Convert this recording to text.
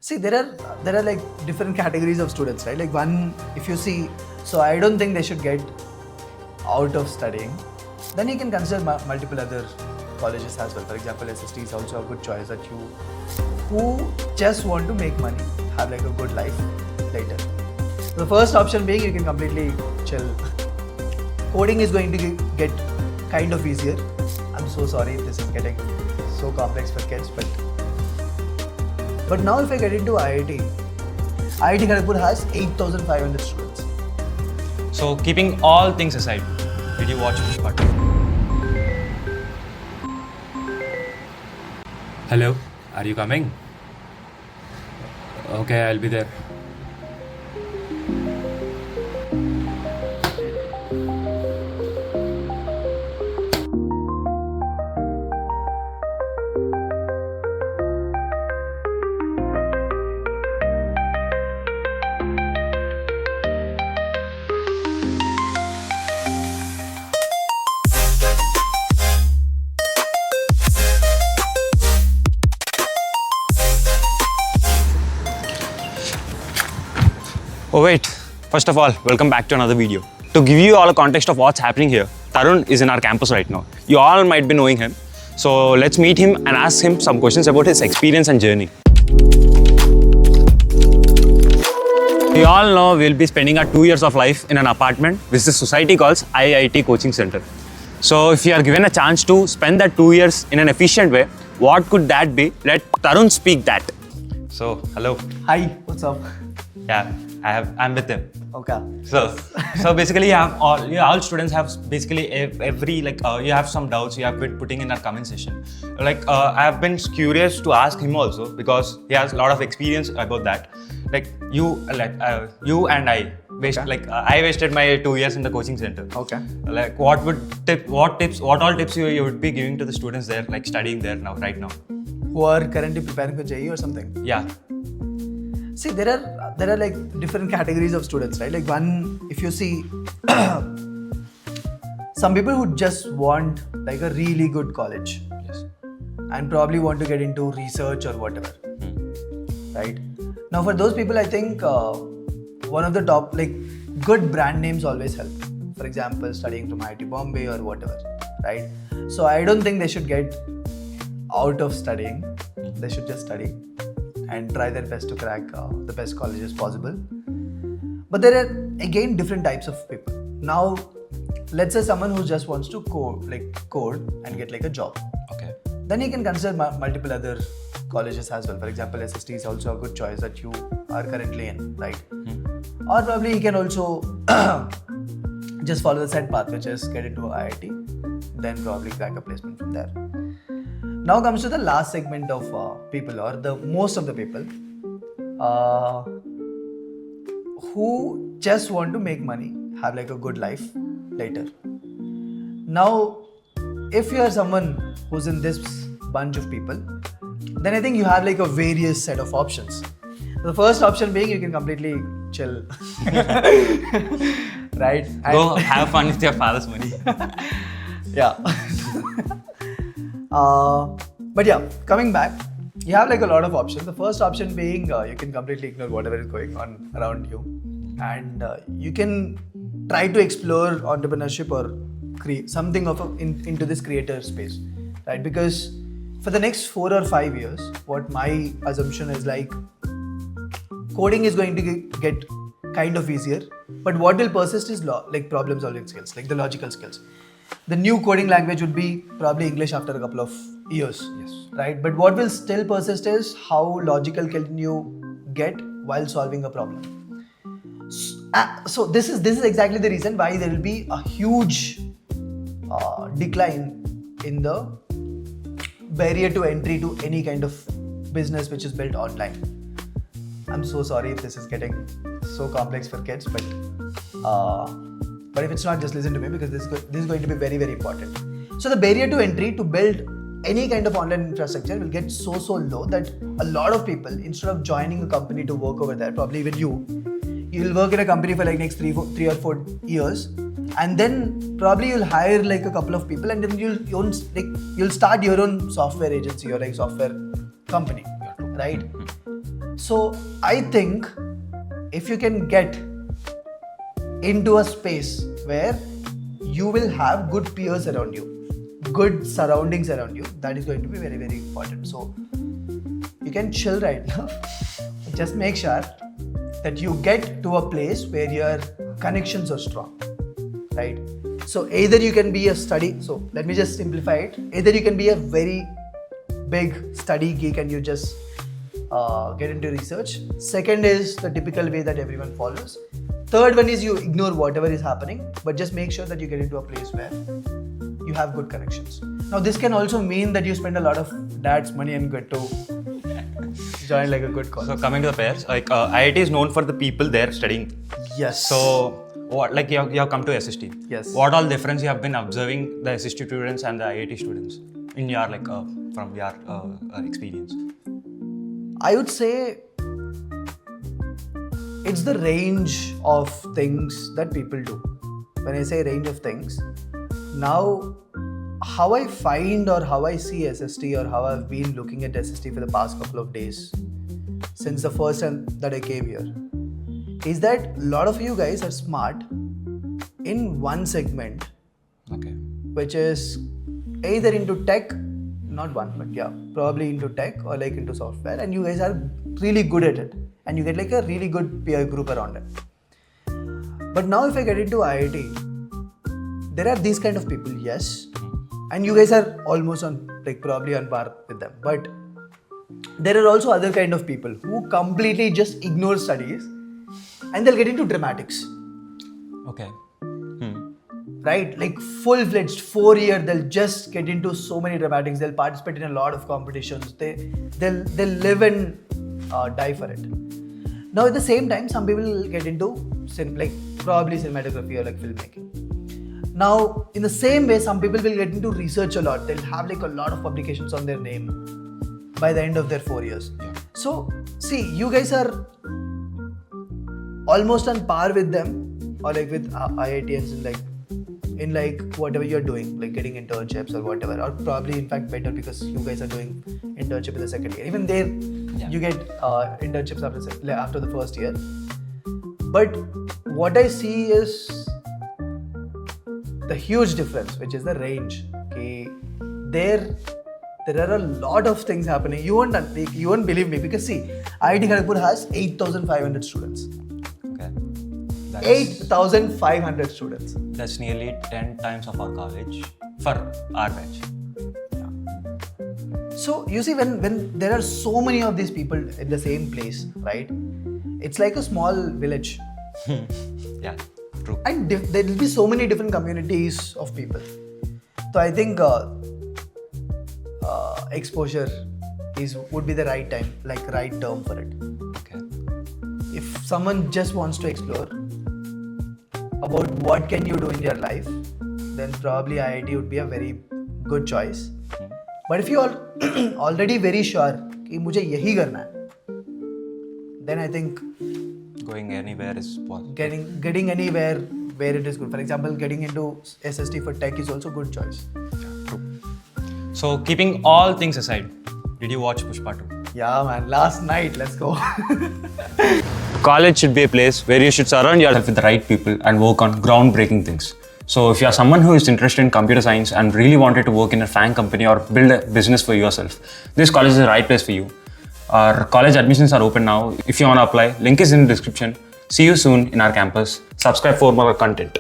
See, there are like different categories of students, right? Like one, if you see, so I don't think they should get out of studying. Then you can consider multiple other colleges as well. For example, SST is also a good choice that you who just want to make money, have like a good life later. The first option being you can completely chill. Coding is going to get kind of easier. I'm so sorry if this is getting so complex for kids, but now if I get into IIT Kharagpur has 8,500 students. So keeping all things aside, did you watch Pushpa? Hello, are you coming? Okay, I'll be there. Oh wait, first of all, welcome back to another video. To give you all a context of what's happening here, Tharun is in our campus right now. You all might be knowing him. So let's meet him and ask him some questions about his experience and journey. We all know we'll be spending our 2 years of life in an apartment which the society calls IIT Coaching Center. So if you are given a chance to spend that 2 years in an efficient way, what could that be? Let Tharun speak that. So, hello. Hi, what's up? Yeah, I'm with him. Okay. So basically, all students have basically every you have some doubts you have been putting in our comment section. I have been curious to ask him also because he has a lot of experience about that. You and I I wasted my 2 years in the coaching center. Okay. What all tips you would be giving to the students there, studying there right now? Who are currently preparing for JEE or something? Yeah. See, there are like different categories of students, right? Like one, if you see, some people who just want like a really good college, Yes. and probably want to get into research or whatever, right? Now for those people, I think one of the top, good brand names always help. For example, studying from IIT Bombay or whatever, right? So I don't think they should get out of studying. They should just study and try their best to crack the best colleges possible. But there are again different types of people. Now, let's say someone who just wants to code and get a job. Okay. Then you can consider multiple other colleges as well. For example, SST is also a good choice that you are currently in, right? Or probably you can also just follow the set path, which is get into IIT, then probably crack a placement from there. Now comes to the last segment of people, or the most of the people who just want to make money, have a good life later. Now, if you are someone who's in this bunch of people, then I think you have a various set of options. The first option being you can completely chill, right? Go have fun with your father's money. Yeah. But yeah, coming back, you have a lot of options. The first option being you can completely ignore whatever is going on around you, and you can try to explore entrepreneurship or create something into this creator space, right? Because for the next 4 or 5 years, what my assumption is coding is going to get kind of easier, but what will persist is problem solving skills, the logical skills. The new coding language would be probably English after a couple of years, Yes. right? But what will still persist is how logical can you get while solving a problem. So this is exactly the reason why there will be a huge decline in the barrier to entry to any kind of business which is built online. I'm so sorry if this is getting so complex for kids, but if it's not, just listen to me because this is going to be very, very important. So the barrier to entry to build any kind of online infrastructure will get so low that a lot of people, instead of joining a company to work over there, probably even you'll work in a company for next 3 or 4 years, and then probably you'll hire a couple of people, and then you'll start your own software agency or software company, right? So I think if you can get into a space where you will have good peers around you, good surroundings around you, that is going to be very, very important. So you can chill right now. Just make sure that you get to a place where your connections are strong, right? So either you can be a study, so let me just simplify it. Either you can be a very big study geek and you just get into research. Second is the typical way that everyone follows. Third one is you ignore whatever is happening, but just make sure that you get into a place where you have good connections. Now this can also mean that you spend a lot of dad's money and get to join like a good college. So coming to the pairs, like IIT is known for the people there studying. Yes. So what, like you have come to SST. Yes. What all difference you have been observing the SST students and the IIT students in your like from your experience? I would say it's the range of things that people do. When I say range of things, now how I find or how I see SST or how I've been looking at SST for the past couple of days since the first time that I came here is that a lot of you guys are smart in one segment, Okay. which is either into tech, not one, but yeah, probably into tech or like into software, and you guys are really good at it and you get like a really good peer group around it. But now if I get into IIT, there are these kind of people, yes, and you guys are almost on like probably on par with them, but there are also other kind of people who completely just ignore studies and they'll get into dramatics. Okay. Right? Like full-fledged 4-year, they'll just get into so many dramatics. They'll participate in a lot of competitions. They'll live and die for it. Now at the same time, some people will get into like probably cinematography or like filmmaking. Now in the same way, some people will get into research a lot. They'll have like a lot of publications on their name by the end of their 4 years. Yeah. So see, you guys are almost on par with them or like with IITians in like whatever you're doing, like getting internships or whatever, or probably in fact better because you guys are doing internship in the second year. Even there, you get internships after the first year. But what I see is the huge difference, which is the range. Okay, there are a lot of things happening. You won't believe me because see, IIT Kharagpur has 8,500 students. Okay. 8,500 students. That's nearly 10 times of our college for our batch. So you see, when there are so many of these people in the same place, right? It's like a small village. Yeah, true. And there will be so many different communities of people. So I think exposure would be the right time, like right term for it. Okay. If someone just wants to explore about what can you do in your life, then probably IIT would be a very good choice. But if you are already very sure कि मुझे यही करना है, then I think Going anywhere is possible. getting anywhere where it is good. For example, getting into SST for tech is also a good choice. True. So keeping all things aside, did you watch Pushpa 2? Yeah, man. Last night, let's go. College should be a place where you should surround yourself with the right people and work on groundbreaking things. So if you are someone who is interested in computer science and really wanted to work in a FANG company or build a business for yourself, this college is the right place for you. Our college admissions are open now. If you want to apply, link is in the description. See you soon in our campus. Subscribe for more content.